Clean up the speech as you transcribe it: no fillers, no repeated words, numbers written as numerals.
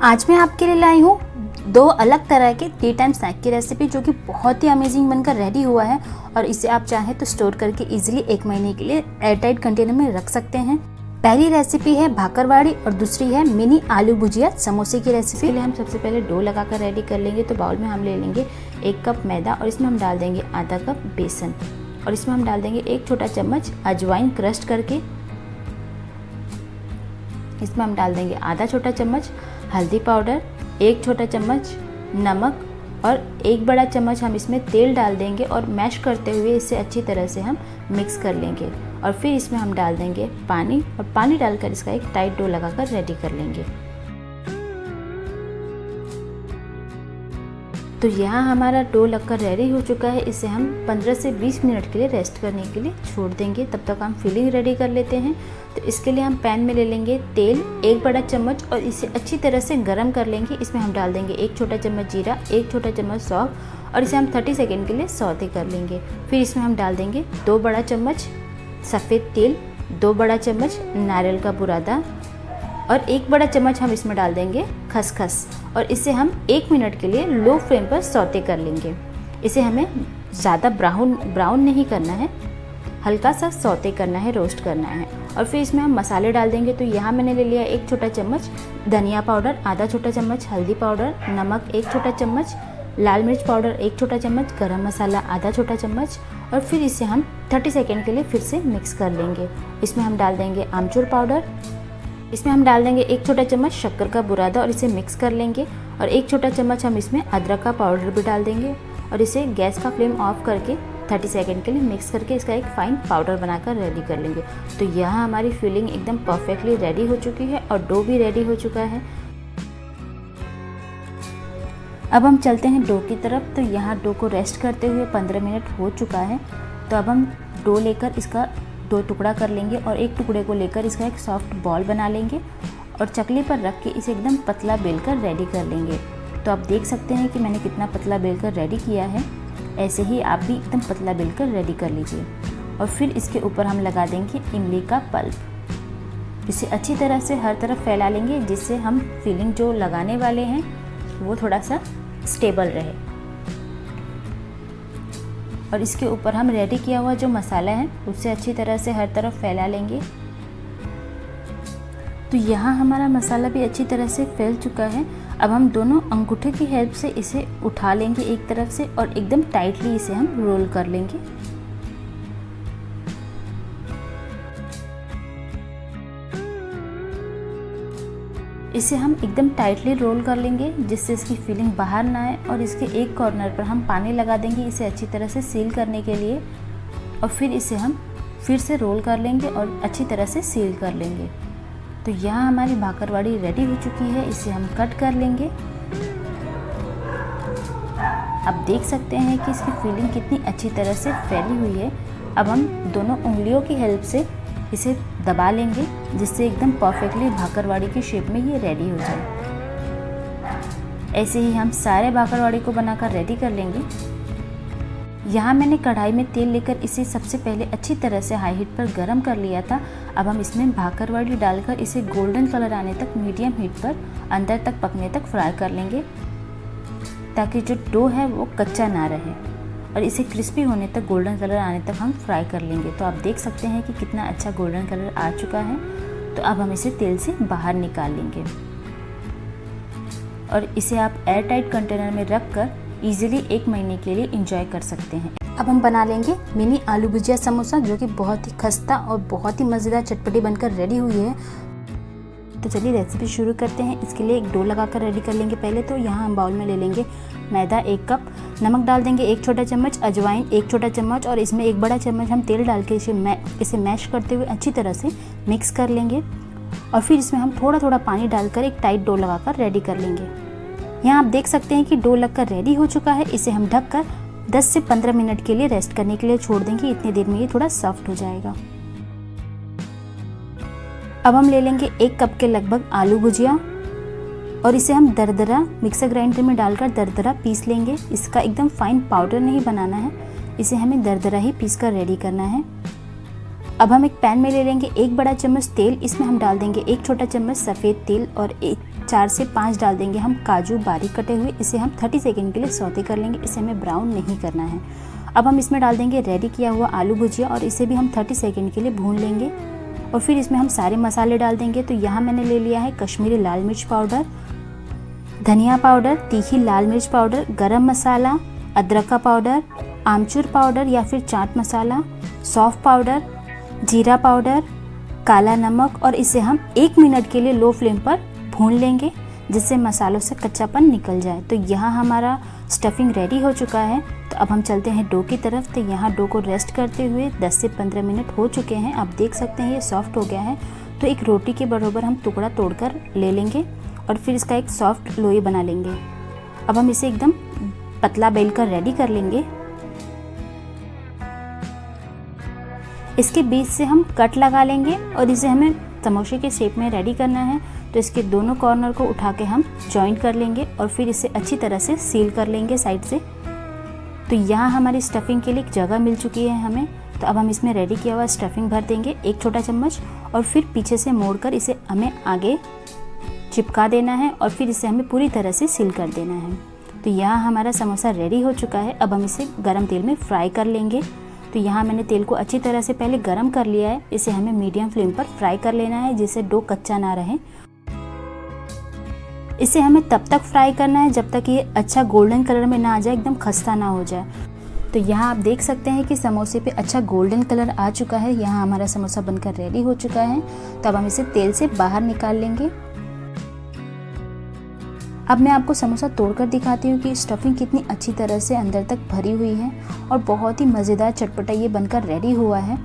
आज मैं आपके लिए लाई हूँ दो अलग तरह के टी टाइम स्नैक की रेसिपी जो कि बहुत ही अमेजिंग बनकर रेडी हुआ है और इसे आप चाहें तो स्टोर करके इजीली 1 महीने के लिए एयरटाइट कंटेनर में रख सकते हैं। पहली रेसिपी है भाकरवाड़ी और दूसरी है मिनी आलू भुजिया समोसे की रेसिपी। के लिए हम सबसे पहले डो लगाकर रेडी कर लेंगे। तो बाउल में हम ले लेंगे 1 कप मैदा और इसमें हम डाल देंगे आधा कप बेसन और इसमें हम डाल देंगे 1 छोटा चम्मच अजवाइन क्रस्ट करके। इसमें हम डाल देंगे आधा छोटा चम्मच हल्दी पाउडर, 1 छोटा चम्मच नमक और 1 बड़ा चम्मच हम इसमें तेल डाल देंगे और मैश करते हुए इसे अच्छी तरह से हम मिक्स कर लेंगे। और फिर इसमें हम डाल देंगे पानी और पानी डालकर इसका एक टाइट डो लगाकर रेडी कर लेंगे। तो यहाँ हमारा डो लगकर रेडी हो चुका है। इसे हम 15 से 20 मिनट के लिए रेस्ट करने के लिए छोड़ देंगे। तब तक हम फिलिंग रेडी कर लेते हैं। तो इसके लिए हम पैन में ले लेंगे तेल 1 बड़ा चम्मच और इसे अच्छी तरह से गरम कर लेंगे। इसमें हम डाल देंगे 1 छोटा चम्मच जीरा, 1 छोटा चम्मच सौंफ और इसे हम 30 सेकेंड के लिए सौते कर लेंगे। फिर इसमें हम डाल देंगे 2 बड़ा चम्मच सफ़ेद तेल, 2 बड़ा चम्मच नारियल का बुरादा और 1 बड़ा चम्मच हम इसमें डाल देंगे खसखस और इसे हम 1 मिनट के लिए लो फ्लेम पर सौते कर लेंगे। इसे हमें ज़्यादा ब्राउन नहीं करना है, हल्का सा सौते करना है, रोस्ट करना है। और फिर इसमें हम मसाले डाल देंगे। तो यहाँ मैंने ले लिया 1 छोटा चम्मच धनिया पाउडर, आधा छोटा चम्मच हल्दी पाउडर, नमक 1 छोटा चम्मच, लाल मिर्च पाउडर 1 छोटा चम्मच, गरम मसाला आधा छोटा चम्मच और फिर इसे हम 30 सेकेंड के लिए फिर से मिक्स कर लेंगे। इसमें हम डाल देंगे आमचूर पाउडर, इसमें हम डाल देंगे 1 छोटा चम्मच शक्कर का बुरादा और इसे मिक्स कर लेंगे। और 1 छोटा चम्मच हम इसमें अदरक का पाउडर भी डाल देंगे और इसे गैस का फ्लेम ऑफ करके 30 सेकेंड के लिए मिक्स करके इसका एक फाइन पाउडर बनाकर रेडी कर लेंगे। तो यहाँ हमारी फिलिंग एकदम परफेक्टली रेडी हो चुकी है और डो भी रेडी हो चुका है। अब हम चलते हैं डो की तरफ। तो यहाँ डो को रेस्ट करते हुए 15 मिनट हो चुका है। तो अब हम डो लेकर इसका 2 टुकड़ा कर लेंगे और एक टुकड़े को लेकर इसका एक सॉफ्ट बॉल बना लेंगे और चकली पर रख के इसे एकदम पतला बेलकर रेडी कर लेंगे। तो आप देख सकते हैं कि मैंने कितना पतला बेलकर रेडी किया है। ऐसे ही आप भी एकदम पतला बेलकर रेडी कर लीजिए। और फिर इसके ऊपर हम लगा देंगे इमली का पल्प। इसे अच्छी तरह से हर तरफ फैला लेंगे जिससे हम फिलिंग जो लगाने वाले हैं वो थोड़ा सा स्टेबल रहे। और इसके ऊपर हम रेडी किया हुआ जो मसाला है उससे अच्छी तरह से हर तरफ फैला लेंगे। तो यहाँ हमारा मसाला भी अच्छी तरह से फैल चुका है। अब हम दोनों अंगूठे की हेल्प से इसे उठा लेंगे एक तरफ से और एकदम टाइटली इसे हम रोल कर लेंगे। इसे हम एकदम टाइटली रोल कर लेंगे जिससे इसकी फिलिंग बाहर ना आए। और इसके एक कॉर्नर पर हम पानी लगा देंगे इसे अच्छी तरह से सील करने के लिए। और फिर इसे हम फिर से रोल कर लेंगे और अच्छी तरह से सील कर लेंगे। तो यहाँ हमारी भाकरवाड़ी रेडी हो चुकी है। इसे हम कट कर लेंगे। आप देख सकते हैं कि इसकी फिलिंग कितनी अच्छी तरह से फैली हुई है। अब हम दोनों उंगलियों की हेल्प से इसे दबा लेंगे जिससे एकदम परफेक्टली भाकरवाड़ी की शेप में ये रेडी हो जाए। ऐसे ही हम सारे भाकरवाड़ी को बनाकर रेडी कर लेंगे। यहाँ मैंने कढ़ाई में तेल लेकर इसे सबसे पहले अच्छी तरह से हाई हीट पर गरम कर लिया था। अब हम इसमें भाकरवाड़ी डालकर इसे गोल्डन कलर आने तक मीडियम हीट पर अंदर तक पकने तक फ्राई कर लेंगे ताकि जो डो है वो कच्चा ना रहे। और इसे क्रिस्पी होने तक, गोल्डन कलर आने तक हम फ्राई कर लेंगे। तो आप देख सकते हैं कि कितना अच्छा गोल्डन कलर आ चुका है। तो अब हम इसे तेल से बाहर निकाल लेंगे और इसे आप एयर टाइट कंटेनर में रख कर ईजिली 1 महीने के लिए इंजॉय कर सकते हैं। अब हम बना लेंगे मिनी आलू भुजिया समोसा जो कि बहुत ही खस्ता और बहुत ही मज़ेदार चटपटी बनकर रेडी हुई है। तो चलिए रेसिपी शुरू करते हैं। इसके लिए एक डो लगाकर रेडी कर लेंगे। पहले तो यहाँ हम बाउल में ले लेंगे मैदा 1 कप, नमक डाल देंगे 1 छोटा चम्मच, अजवाइन 1 छोटा चम्मच और इसमें 1 बड़ा चम्मच हम तेल डाल के इसे मैश करते हुए अच्छी तरह से मिक्स कर लेंगे। और फिर इसमें हम थोड़ा थोड़ा पानी डालकर एक टाइट डो लगाकर रेडी कर लेंगे। यहाँ आप देख सकते हैं कि डो लगकर रेडी हो चुका है। इसे हम ढककर 10 से 15 मिनट के लिए रेस्ट करने के लिए छोड़ देंगे। इतनी देर में ये थोड़ा सॉफ्ट हो जाएगा। अब हम ले लेंगे 1 कप के लगभग आलू भुजिया और इसे हम दरदरा मिक्सर ग्राइंडर में डालकर दरदरा पीस लेंगे। इसका एकदम फाइन पाउडर नहीं बनाना है, इसे हमें दरदरा ही पीस कर रेडी करना है। अब हम एक पैन में ले लेंगे 1 बड़ा चम्मच तेल। इसमें हम डाल देंगे 1 छोटा चम्मच सफ़ेद तेल और 4 से 5 डाल देंगे हम काजू बारीक कटे हुए। इसे हम 30 सेकंड के लिए सौते कर लेंगे, इसे हमें ब्राउन नहीं करना है। अब हम इसमें डाल देंगे रेडी किया हुआ आलू भुजिया और इसे भी हम 30 सेकंड के लिए भून लेंगे। और फिर इसमें हम सारे मसाले डाल देंगे। तो यहाँ मैंने ले लिया है कश्मीरी लाल मिर्च पाउडर, धनिया पाउडर, तीखी लाल मिर्च पाउडर, गरम मसाला, अदरक का पाउडर, आमचूर पाउडर या फिर चाट मसाला, सौंफ पाउडर, जीरा पाउडर, काला नमक और इसे हम 1 मिनट के लिए लो फ्लेम पर भून लेंगे जिससे मसालों से कच्चापन निकल जाए। तो यहाँ हमारा स्टफिंग रेडी हो चुका है। तो अब हम चलते हैं डो की तरफ। तो यहाँ डो को रेस्ट करते हुए 10 से 15 मिनट हो चुके हैं। आप देख सकते हैं ये सॉफ्ट हो गया है। तो एक रोटी के बराबर हम टुकड़ा तोड़कर ले लेंगे और फिर इसका एक सॉफ्ट लोई बना लेंगे। अब हम इसे एकदम पतला बेल कर रेडी कर लेंगे। इसके बीच से हम कट लगा लेंगे और इसे हमें समोसे के शेप में रेडी करना है। तो इसके दोनों कॉर्नर को उठा के हम जॉइंट कर लेंगे और फिर इसे अच्छी तरह से सील कर लेंगे साइड से। तो यहाँ हमारी स्टफिंग के लिए एक जगह मिल चुकी है हमें। तो अब हम इसमें रेडी किया हुआ स्टफिंग भर देंगे 1 छोटा चम्मच और फिर पीछे से मोड़कर इसे हमें आगे चिपका देना है और फिर इसे हमें पूरी तरह से सील कर देना है। तो यहाँ हमारा समोसा रेडी हो चुका है। अब हम इसे गरम तेल में फ्राई कर लेंगे। तो यहाँ मैंने तेल को अच्छी तरह से पहले गरम कर लिया है। इसे हमें मीडियम फ्लेम पर फ्राई कर लेना है जिससे डो कच्चा ना रहे। इसे हमें तब तक फ्राई करना है जब तक ये अच्छा गोल्डन कलर में ना आ जाए, एकदम खस्ता ना हो जाए। तो यहाँ आप देख सकते हैं कि समोसे पे अच्छा गोल्डन कलर आ चुका है। यहाँ हमारा समोसा बनकर रेडी हो चुका है। तो अब हम इसे तेल से बाहर निकाल लेंगे। अब मैं आपको समोसा तोड़कर दिखाती हूँ कि स्टफिंग कितनी अच्छी तरह से अंदर तक भरी हुई है और बहुत ही मज़ेदार चटपटा ये बनकर रेडी हुआ है।